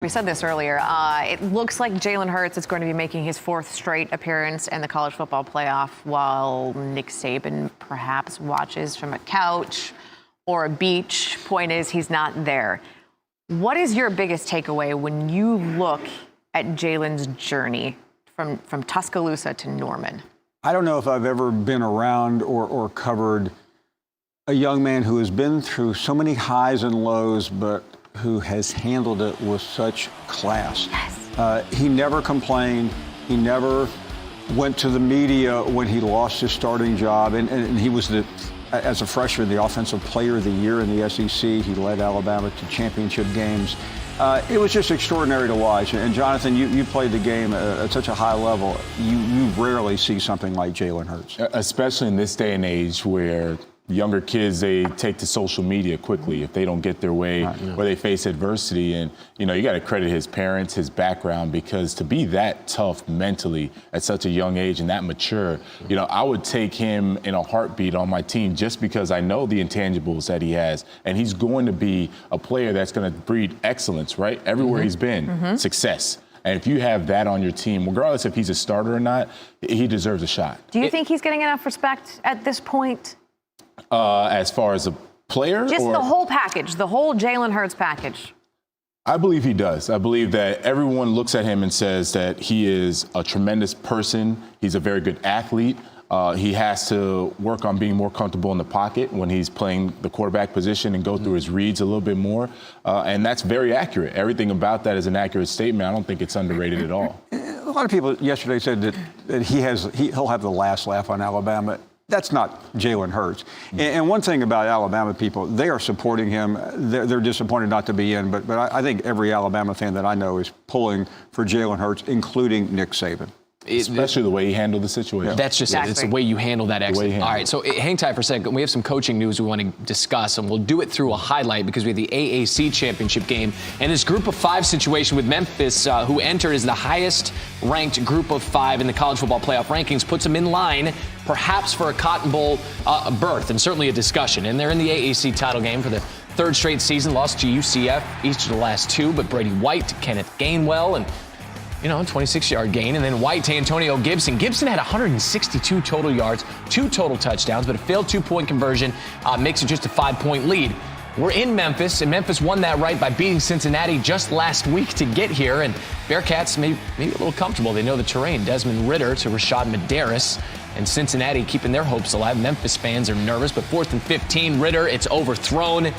We said this earlier. It looks like Jalen Hurts is going to be making his 4th straight appearance in the college football playoff, while Nick Saban perhaps watches from a couch or a beach. Point is, he's not there. What is your biggest takeaway when you look at Jalen's journey from Tuscaloosa to Norman? I don't know if I've ever been around or covered a young man who has been through so many highs and lows, but who has handled it with such class. Yes. He never complained. He never went to the media when he lost his starting job. And he was, as a freshman, the offensive player of the year in the SEC. He led Alabama to championship games. It was just extraordinary to watch. And Jonathan, you played the game at such a high level. You rarely see something like Jalen Hurts. Especially in this day and age where younger kids, they take to social media quickly if they don't get their way or they face adversity. And, you got to credit his parents, his background, because to be that tough mentally at such a young age and that mature, I would take him in a heartbeat on my team just because I know the intangibles that he has. And he's going to be a player that's going to breed excellence, right? Everywhere he's been, success. And if you have that on your team, regardless if he's a starter or not, he deserves a shot. Do you think he's getting enough respect at this point? As far as a player? Just the whole package, the whole Jalen Hurts package. I believe he does. I believe that everyone looks at him and says that he is a tremendous person. He's a very good athlete. He has to work on being more comfortable in the pocket when he's playing the quarterback position and go through his reads a little bit more. And that's very accurate. Everything about that is an accurate statement. I don't think it's underrated at all. A lot of people yesterday said that he'll have the last laugh on Alabama. That's not Jalen Hurts. And one thing about Alabama people, they are supporting him. They're disappointed not to be in, but I think every Alabama fan that I know is pulling for Jalen Hurts, including Nick Saban. Especially the way he handled the situation. That's just it. It's the way you handle that exit. All right, so hang tight for a second. We have some coaching news we want to discuss, and we'll do it through a highlight because we have the AAC championship game. And this group of 5 situation with Memphis, who entered as the highest ranked group of 5 in the college football playoff rankings, puts them in line perhaps for a Cotton Bowl berth and certainly a discussion. And they're in the AAC title game for the 3rd straight season, lost to UCF each of the last 2, but Brady White, Kenneth Gainwell, and 26-yard gain. And then White to Antonio Gibson. Gibson had 162 total yards, 2 total touchdowns, but a failed 2-point conversion makes it just a 5-point lead. We're in Memphis, and Memphis won that right by beating Cincinnati just last week to get here. And Bearcats maybe a little comfortable. They know the terrain. Desmond Ridder to Rashad Medeiros. And Cincinnati keeping their hopes alive. Memphis fans are nervous, but 4th and 15. Ridder, it's overthrown.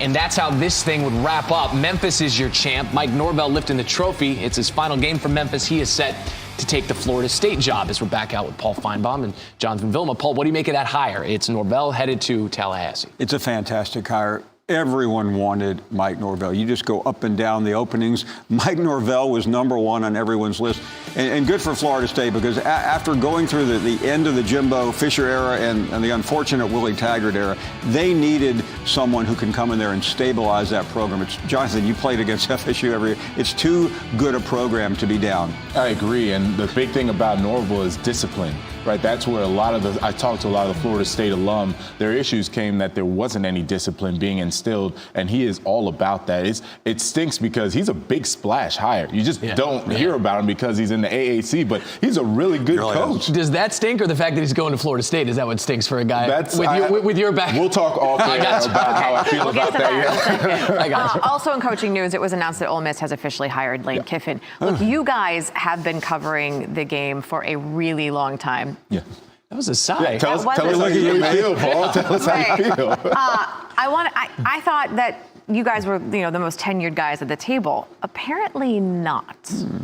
And that's how this thing would wrap up. Memphis is your champ. Mike Norvell lifting the trophy. It's his final game for Memphis. He is set to take the Florida State job as we're back out with Paul Finebaum and Jonathan Vilma. Paul, what do you make of that hire? It's Norvell headed to Tallahassee. It's a fantastic hire. Everyone wanted Mike Norvell. You just go up and down the openings. Mike Norvell was number 1 on everyone's list. And good for Florida State because after going through the end of the Jimbo Fisher era and the unfortunate Willie Taggart era, they needed someone who can come in there and stabilize that program. Jonathan, you played against FSU every year. It's too good a program to be down. I agree. And the big thing about Norvell is discipline. Right, that's where I talked to a lot of the Florida State alum. Their issues came that there wasn't any discipline being instilled, and he is all about that. It stinks because he's a big splash hire. You just don't hear about him because he's in the AAC, but he's a really good coach. Does that stink, or the fact that he's going to Florida State? Is that what stinks for a guy with your back? We'll talk off air about how I feel about that. I got you. Also in coaching news, it was announced that Ole Miss has officially hired Lane Kiffin. Look, you guys have been covering the game for a really long time. Yeah. That was a sigh. Yeah, tell us how you feel, Paul. Tell us how you feel. I thought that you guys were, the most tenured guys at the table. Apparently not.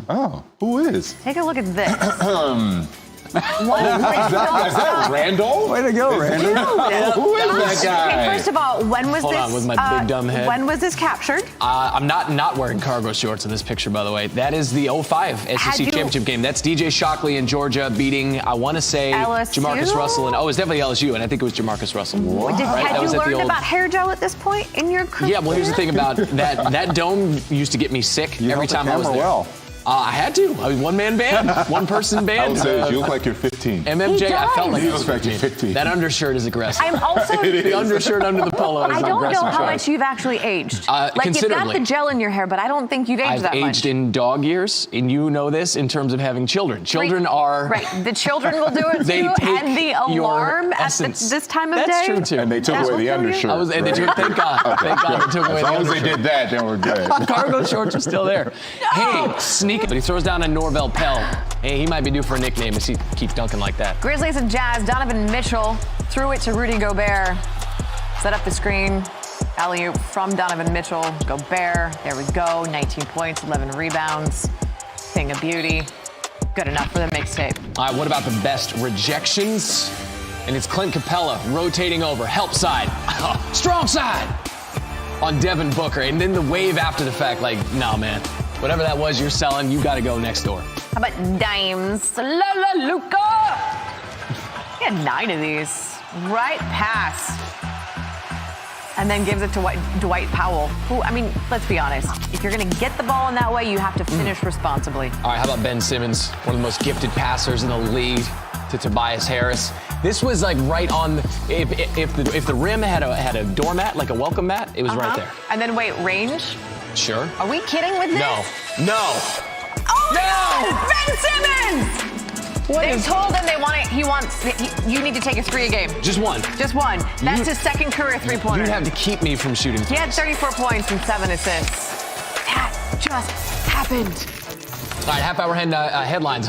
Oh, who is? Take a look at this. Is that Randall? Way to go, Randall. Who is that guy? Okay, first of all, when was Hold this? on, with my big dumb head. When was this captured? I'm not wearing cargo shorts in this picture, by the way. That is the 05 SEC championship game. That's DJ Shockley in Georgia beating, I want to say, LSU? Jamarcus Russell. It's definitely LSU, and I think it was Jamarcus Russell. Had you learned about hair gel at this point in your career? Yeah, well, here's the thing about that. That dome used to get me sick every time I was there. I had to. I was one-man band, one-person band. I would say you look like you're 15. MMJ, I felt like You I was look like you're 15. That undershirt is aggressive. I'm also. The undershirt under the polo is I an don't know aggressive how choice. much you've actually aged. Like, you've got Considerably. the gel in your hair, but I don't think you've aged I've that much. aged in dog years, and you know this in terms of having children. Children are... Right, the children will do it They too, take and the your alarm at essence. this time of That's day. true, too. And they took That away will the kill you. undershirt. And they took, thank God. Thank God they took away As the long as they undershirt. did that, then we're good. Cargo shorts are still there. Hey, sneak it. But he throws down a Norvell Pell. Hey, he might be due for a nickname as he keeps dunking like that. Grizzlies and Jazz, Donovan Mitchell threw it to Rudy Gobert. Set up the screen. Alley-oop from Donovan Mitchell. Gobert, there we go. 19 points, 11 rebounds. Thing of beauty. Good enough for the mixtape. All right, what about the best rejections? And it's Clint Capella rotating over, help side, strong side on Devin Booker. And then the wave after the fact, like, nah, man, whatever that was you're selling, you got to go next door. How about dimes? La Luca! He had 9 of these. Right pass. And then gives it to Dwight Powell, who, I mean, let's be honest. If you're going to get the ball in that way, you have to finish responsibly. All right, how about Ben Simmons, one of the most gifted passers in the league, to Tobias Harris. This was like right on, if the rim had a doormat, like a welcome mat, it was right there. And then wait, range? Sure. Are we kidding with this? No. Oh, No! Ben Simmons! They told him you need to take a 3 a game. Just one. Just one. That's his second career three-pointer. You have to keep me from shooting. He had 34 points and 7 assists. That just happened. All right, half-hour headlines.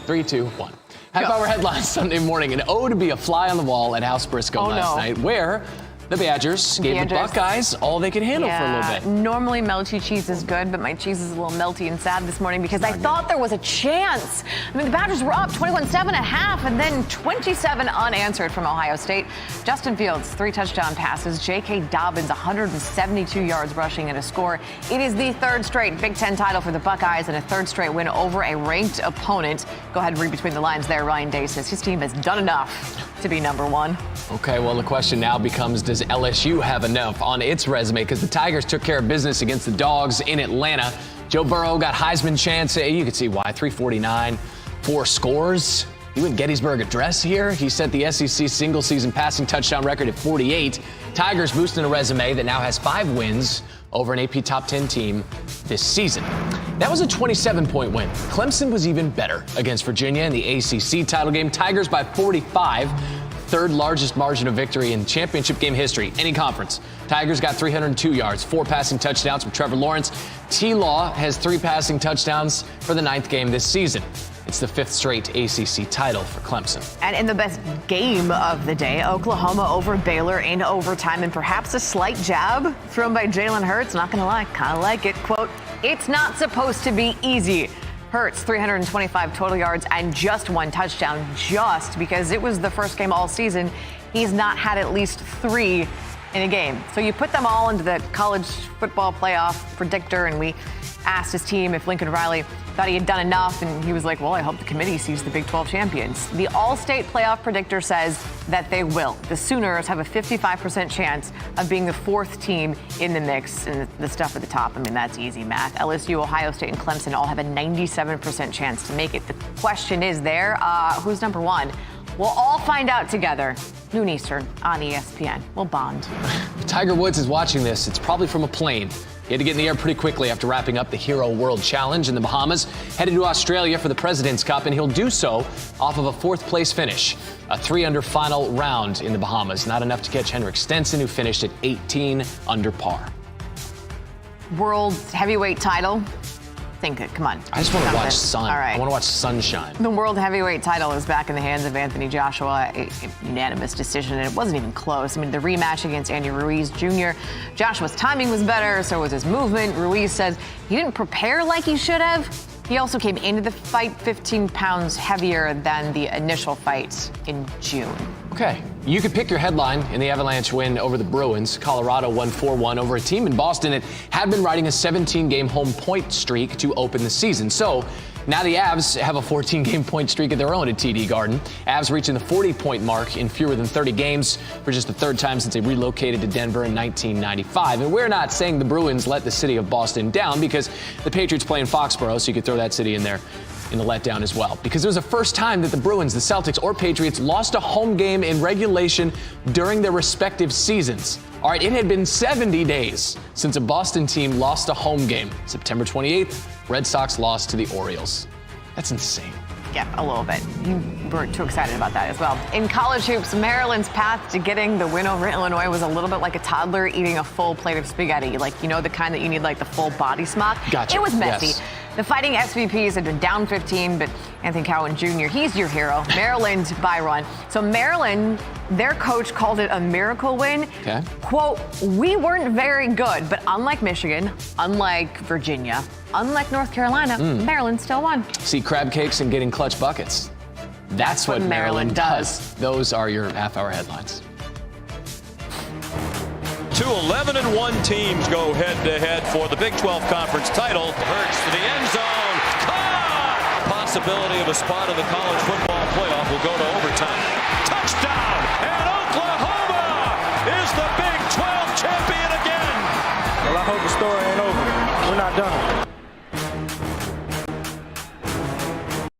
3, 2, 1. Half-hour headlines Sunday morning. An ode to be a fly on the wall at House Briscoe last night, where the Badgers gave the Buckeyes all they could handle for a little bit. Normally melty cheese is good, but my cheese is a little melty and sad this morning because I thought there was a chance. I mean, the Badgers were up 21-7 at half and then 27 unanswered from Ohio State. Justin Fields, 3 touchdown passes. J.K. Dobbins, 172 yards rushing and a score. It is the 3rd straight Big Ten title for the Buckeyes and a 3rd straight win over a ranked opponent. Go ahead and read between the lines there. Ryan Day says his team has done enough to be number 1. Okay, well, the question now becomes, does LSU have enough on its resume? Because the Tigers took care of business against the Dogs in Atlanta. Joe Burrow got Heisman chance. You can see why. 349, 4 scores. He went Gettysburg Address here. He set the SEC single-season passing touchdown record at 48. Tigers boosting a resume that now has 5 wins over an AP Top 10 team this season. That was a 27-point win. Clemson was even better against Virginia in the ACC title game. Tigers by 45. 3rd largest margin of victory in championship game history, any conference. Tigers got 302 yards, 4 passing touchdowns from Trevor Lawrence. T-Law has 3 passing touchdowns for the 9th game this season. It's the 5th straight ACC title for Clemson. And in the best game of the day, Oklahoma over Baylor in overtime, and perhaps a slight jab thrown by Jalen Hurts. Not gonna lie, kind of like it. Quote, "It's not supposed to be easy." Hurts, 325 total yards and just 1 touchdown, just because it was the first game all season. He's not had at least 3 in a game. So you put them all into the college football playoff predictor, and we asked his team if Lincoln Riley thought he had done enough, and he was like, well, I hope the committee sees the Big 12 champions. The All-State playoff predictor says that they will. The Sooners have a 55% chance of being the 4th team in the mix, and the stuff at the top, I mean, that's easy math. LSU, Ohio State, and Clemson all have a 97% chance to make it. The question is who's number 1? We'll all find out together, noon Eastern on ESPN. We'll bond. If Tiger Woods is watching this, it's probably from a plane. He had to get in the air pretty quickly after wrapping up the Hero World Challenge in the Bahamas, headed to Australia for the President's Cup, and he'll do so off of a 4th place finish. A 3-under final round in the Bahamas. Not enough to catch Henrik Stenson, who finished at 18 under par. World heavyweight title. Think it. Come on. I just want to watch sun. All right. I want to watch sunshine. The world heavyweight title is back in the hands of Anthony Joshua, a unanimous decision, and it wasn't even close. I mean, the rematch against Andy Ruiz Jr., Joshua's timing was better, so was his movement. Ruiz says he didn't prepare like he should have. He also came into the fight 15 pounds heavier than the initial fight in June. Okay, you could pick your headline in the Avalanche win over the Bruins. Colorado won 4-1 over a team in Boston that had been riding a 17-game home point streak to open the season. So Now the Avs have a 14-game point streak of their own at TD Garden. Avs reaching the 40-point mark in fewer than 30 games for just the third time since they relocated to Denver in 1995. And we're not saying the Bruins let the city of Boston down, because the Patriots play in Foxborough, so you could throw that city in there in the letdown as well. Because it was the first time that the Bruins, the Celtics, or Patriots lost a home game in regulation during their respective seasons. All right, it had been 70 days since a Boston team lost a home game. September 28th, Red Sox lost to the Orioles. That's insane. Yeah, a little bit. You weren't too excited about that as well. In college hoops, Maryland's path to getting the win over Illinois was a little bit like a toddler eating a full plate of spaghetti. Like, you know, the kind that you need like the full body smock. Gotcha. It was messy. Yes. The Fighting SVPs had been down 15, but Anthony Cowan Jr., he's your hero. Maryland by run. So Maryland, their coach called it a miracle win. Okay. Quote, we weren't very good, but unlike Michigan, unlike Virginia, unlike North Carolina, Maryland still won. See, crab cakes and getting clutch buckets. That's what Maryland does. Those are your half-hour headlines. Two 11-1 teams go head-to-head for the Big 12 Conference title. Hurts to the end zone. Caught! Possibility of a spot in the college football playoff will go to overtime. Touchdown! And Oklahoma is the Big 12 champion again! Well, I hope the story ain't over. We're not done.